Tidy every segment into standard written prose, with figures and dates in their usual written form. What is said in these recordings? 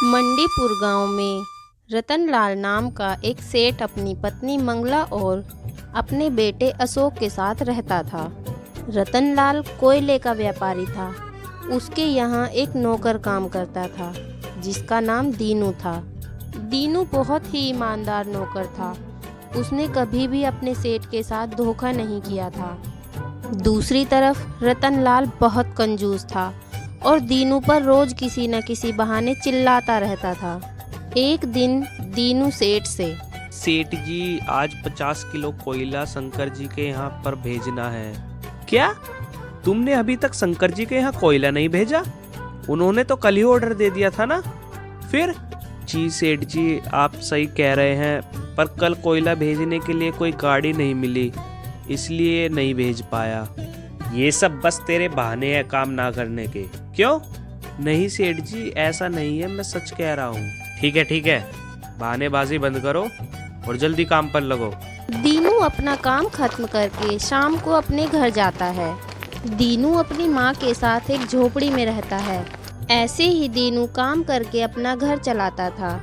मंडीपुर गांव में रतनलाल नाम का एक सेठ अपनी पत्नी मंगला और अपने बेटे अशोक के साथ रहता था। रतनलाल कोयले का व्यापारी था। उसके यहाँ एक नौकर काम करता था जिसका नाम दीनू था। दीनू बहुत ही ईमानदार नौकर था। उसने कभी भी अपने सेठ के साथ धोखा नहीं किया था। दूसरी तरफ रतनलाल बहुत कंजूस था और दीनू पर रोज किसी न किसी बहाने चिल्लाता रहता था। एक दिन दीनू सेठ से, सेठ जी आज 50 किलो कोयला शंकर जी के यहाँ पर भेजना है। क्या तुमने अभी तक शंकर जी के यहाँ कोयला नहीं भेजा? उन्होंने तो कल ही ऑर्डर दे दिया था ना। फिर? जी सेठ जी आप सही कह रहे हैं, पर कल कोयला भेजने के लिए कोई गाड़ी नहीं मिली, इसलिए नहीं भेज पाया। ये सब बस तेरे बहाने हैं काम ना करने के। क्यों? नहीं सेठ जी ऐसा नहीं है, मैं सच कह रहा हूँ। ठीक है, बहानेबाजी बंद करो और जल्दी काम पर लगो। दीनू अपना काम खत्म करके शाम को अपने घर जाता है। दीनू अपनी माँ के साथ एक झोपड़ी में रहता है। ऐसे ही दीनू काम करके अपना घर चलाता था।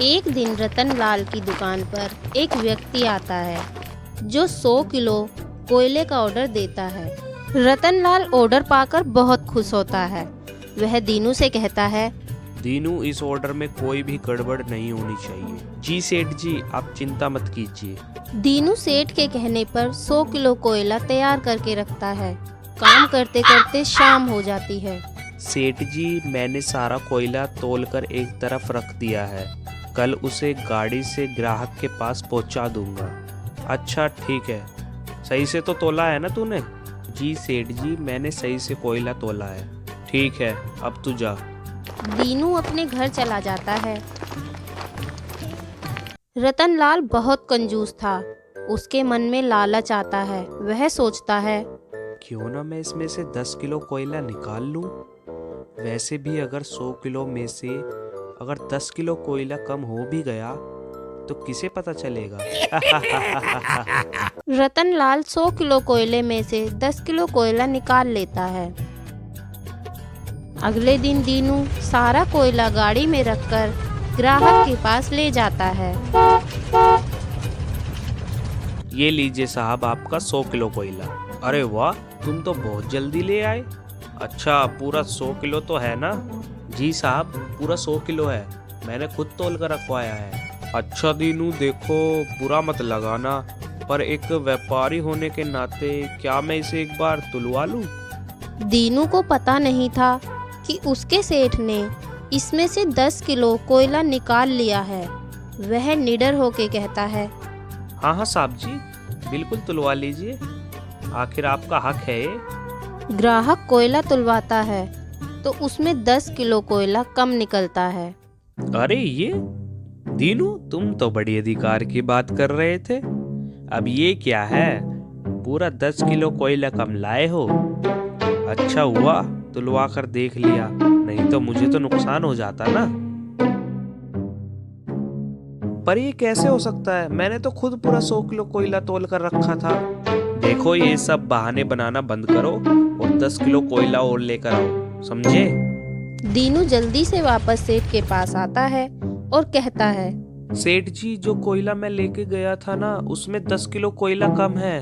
एक दिन रतनलाल की दुकान पर एक व्यक्ति आता है जो 100 किलो कोयले का ऑर्डर देता है। रतनलाल ऑर्डर पाकर बहुत खुश होता है। वह दीनू से कहता है, दीनू इस ऑर्डर में कोई भी गड़बड़ नहीं होनी चाहिए। जी सेठ जी आप चिंता मत कीजिए। दीनू सेठ के कहने पर 100 किलो कोयला तैयार करके रखता है। काम करते करते शाम हो जाती है। सेठ जी मैंने सारा कोयला तौलकर एक तरफ रख दिया है, कल उसे गाड़ी से ग्राहक के पास पहुंचा दूंगा। अच्छा ठीक है, सही से तो तोला है ना तूने? जी सेठ जी मैंने सही से कोयला तोला है। ठीक है अब तू जा। दीनू अपने घर चला जाता है। रतनलाल बहुत कंजूस था। उसके मन में लालच आता है। वह सोचता है, क्यों ना मैं इसमें से 10 किलो कोयला निकाल लूं। वैसे भी अगर 100 किलो में से अगर 10 किलो कोयला कम हो भी गया तो किसे पता चलेगा। रतनलाल 100 किलो कोयले में से 10 किलो कोयला निकाल लेता है। अगले दिन दीनू सारा कोयला गाड़ी में रखकर ग्राहक के पास ले जाता है। ये लीजिए साहब आपका 100 किलो कोयला। अरे वाह तुम तो बहुत जल्दी ले आए। अच्छा पूरा 100 किलो तो है ना? जी साहब पूरा 100 किलो है, मैंने खुद तौल कर रखवाया है। अच्छा दीनू देखो बुरा मत लगाना, पर एक व्यापारी होने के नाते क्या मैं इसे एक बार तुलवा लूं? दीनू को पता नहीं था कि उसके सेठ ने इसमें से 10 किलो कोयला निकाल लिया है। वह निडर होके कहता है, हाँ साहब जी बिल्कुल तुलवा लीजिए, आखिर आपका हक है ये। ग्राहक कोयला तुलवाता है तो उसमें 10 किलो कोयला कम निकलता है। अरे ये दीनू तुम तो बड़ी अधिकार की बात कर रहे थे, अब ये क्या है? पूरा 10 किलो कोयला कम लाए हो। अच्छा हुआ तुलवा कर देख लिया, नहीं तो मुझे तो नुकसान हो जाता ना। पर ये कैसे हो सकता है? मैंने तो खुद पूरा 100 किलो कोयला तौल कर रखा था। देखो ये सब बहाने बनाना बंद करो और 10 किलो कोयला और लेकर आओ, समझे? दीनू जल्दी से वापस सेठ के पास आता है और कहता है, सेठ जी जो कोयला मैं लेके गया था ना उसमें 10 किलो कोयला कम है।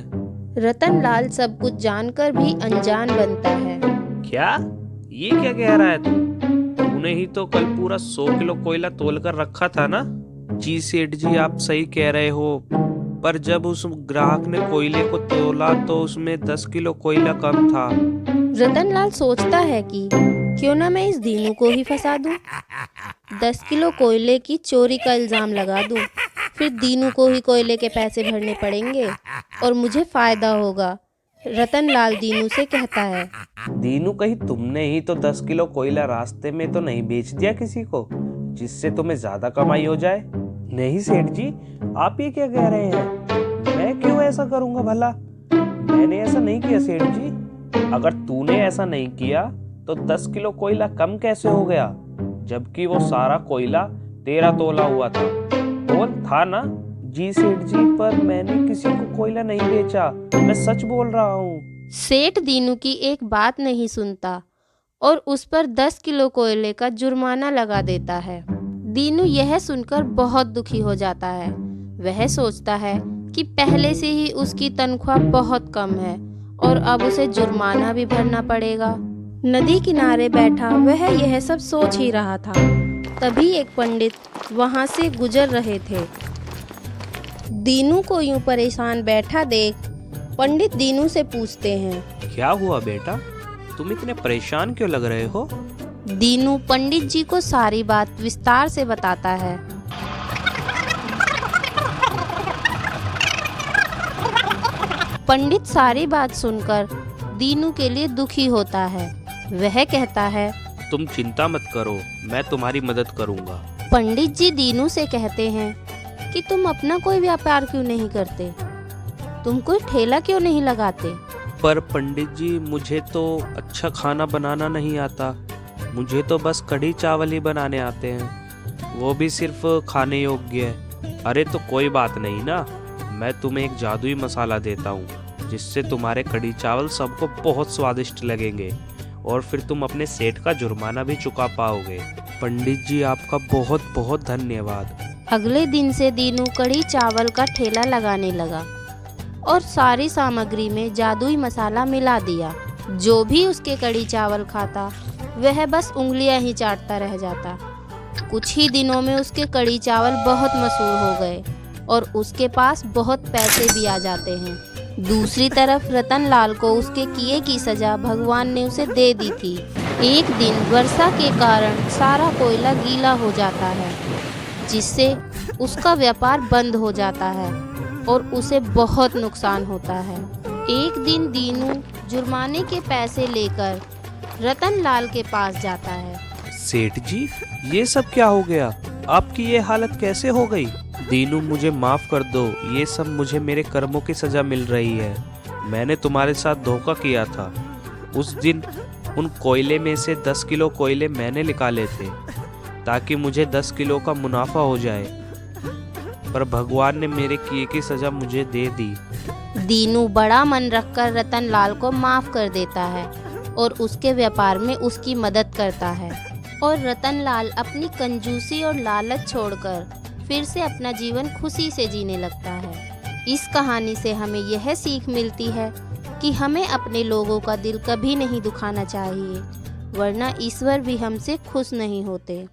रतनलाल सब कुछ जानकर भी अनजान बनता है। क्या? ये क्या कह रहा है तू? तूने ही तो कल पूरा 100 किलो कोयला तौल कर रखा था ना? जी सेठ जी आप सही कह रहे हो, पर जब उस ग्राहक ने कोयले को तोला तो उसमें 10 किलो कोयला कम था। रतनलाल सोचता है कि क्यों ना मैं इस दीनू को ही फंसा दूं। 10 किलो कोयले की चोरी का इल्जाम लगा दूं, फिर दीनू को ही कोयले के पैसे भरने पड़ेंगे और मुझे फायदा होगा। रतनलाल दीनू से कहता है, दीनू कहीं तुमने ही तो 10 किलो कोयला रास्ते में तो नहीं बेच दिया किसी को, जिससे तुम्हें ज्यादा कमाई हो जाए? नहीं सेठ जी आप ये क्या कह रहे हैं? मैं क्यों ऐसा करूंगा भला? मैंने ऐसा नहीं किया सेठ जी। अगर तूने ऐसा नहीं किया तो 10 किलो कोयला कम कैसे हो गया, जबकि वो सारा कोयला तेरा तोला हुआ था? बोल था ना? जी सेठ जी पर मैंने किसी को कोयला नहीं बेचा, मैं सच बोल रहा हूँ। सेठ दीनू की एक बात नहीं सुनता और उस पर 10 किलो कोयले का जुर्माना लगा देता है। दीनू यह सुनकर बहुत दुखी हो जाता है। वह सोचता है कि पहले से ही उसकी तनख्वाह बहुत कम है और अब उसे जुर्माना भी भरना पड़ेगा। नदी किनारे बैठा वह यह सब सोच ही रहा था। तभी एक पंडित वहां से गुजर रहे थे। दीनू को यूं परेशान बैठा देख पंडित दीनू से पूछते हैं, क्या हुआ बेटा, तुम इतने परेशान क्यों लग रहे हो? दीनू पंडित जी को सारी बात विस्तार से बताता है। पंडित सारी बात सुनकर दीनू के लिए दुखी होता है। वह कहता है, तुम चिंता मत करो, मैं तुम्हारी मदद करूंगा। पंडित जी दीनू से कहते हैं कि तुम अपना कोई व्यापार क्यों नहीं करते, तुम कोई ठेला क्यों नहीं लगाते। पर पंडित जी, मुझे तो अच्छा खाना बनाना नहीं आता, मुझे तो बस कढ़ी चावल ही बनाने आते हैं, वो भी सिर्फ खाने योग्य। अरे तो कोई बात नहीं ना, मैं तुम्हें एक जादुई मसाला देता हूँ जिससे तुम्हारे कढ़ी चावल सबको बहुत स्वादिष्ट लगेंगे और फिर तुम अपने सेठ का जुर्माना भी चुका पाओगे। पंडित जी, आपका बहुत बहुत धन्यवाद। अगले दिन से दीनू कढ़ी चावल का ठेला लगाने लगा और सारी सामग्री में जादुई मसाला मिला दिया। जो भी उसके कढ़ी चावल खाता वह बस उंगलियां ही चाटता रह जाता। कुछ ही दिनों में उसके कढ़ी चावल बहुत मशहूर हो गए और उसके पास बहुत पैसे भी आ जाते हैं। दूसरी तरफ रतन लाल को उसके किए की सजा भगवान ने उसे दे दी थी। एक दिन वर्षा के कारण सारा कोयला गीला हो जाता है, जिससे उसका व्यापार बंद हो जाता है और उसे बहुत नुकसान होता है। एक दिन दीनू जुर्माने के पैसे लेकर रतन लाल के पास जाता है। सेठ जी, ये सब क्या हो गया? आपकी ये हालत कैसे हो गई? दीनू, मुझे माफ कर दो, ये सब मुझे मेरे कर्मों की सजा मिल रही है। मैंने तुम्हारे साथ धोखा किया था। उस दिन उन कोयले में से 10 किलो कोयले मैंने निकाले थे ताकि मुझे 10 किलो का मुनाफा हो जाए, पर भगवान ने मेरे किए की सजा मुझे दे दी। दीनू बड़ा मन रखकर रतन लाल को माफ कर देता है और उसके व्यापार में उसकी मदद करता है और रतन लाल अपनी कंजूसी और लालच छोड़कर फिर से अपना जीवन खुशी से जीने लगता है। इस कहानी से हमें यह सीख मिलती है कि हमें अपने लोगों का दिल कभी नहीं दुखाना चाहिए, वरना ईश्वर भी हमसे खुश नहीं होते।